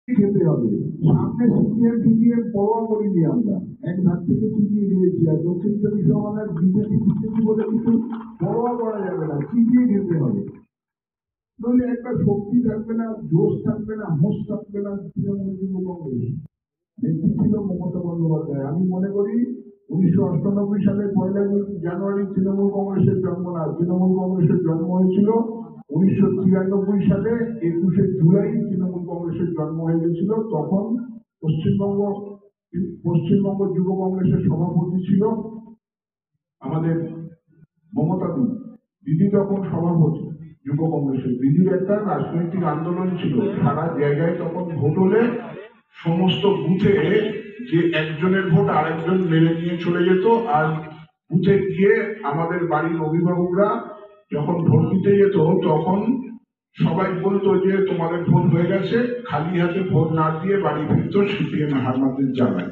খেতে হবে। সামনে সিপিএম টিপিএম পরোয়া করিনি আমরা, এক ধার থেকে চিপিয়ে দিয়েছি। আর দক্ষিণ চব্বিশ পরগনার বিজেপি বলে কিছু পরোয়া করা যাবে না, চিপিয়ে খেতে হবে। নইলে একটা শক্তি থাকবে না, জোশ থাকবে না, হোশ থাকবে না। তৃণমূল যুব কংগ্রেস নেত্রী ছিল মমতা বন্দ্যোপাধ্যায়। আমি মনে করি 1998 সালে 1 জানুয়ারি তৃণমূল কংগ্রেসের জন্ম না, তৃণমূল কংগ্রেসের জন্ম হয়েছিল 1993 সালে 21শে জুলাই তৃণমূল কংগ্রেসের জন্ম হয়ে গেছিল। তখন পশ্চিমবঙ্গ যুব কংগ্রেসের সভাপতি ছিল আমাদের মমতা দিদি তখন সভাপতি যুব কংগ্রেসের। দিদির একটা রাজনৈতিক আন্দোলন ছিল, সারা জায়গায় তখন ভোট হলে সমস্ত বুথে যে একজনের ভোট আরেকজন মেরে নিয়ে চলে যেত। আর বুথে গিয়ে আমাদের বাড়ির অভিভাবকরা যখন ভোট দিতে যেত তখন সবাই বলতো যে তোমাদের ভোট হয়ে গেছে, খালি হাতে ভোট না দিয়ে বাড়ি ফিরত সিপিএম হারমাদের জ্বালায়।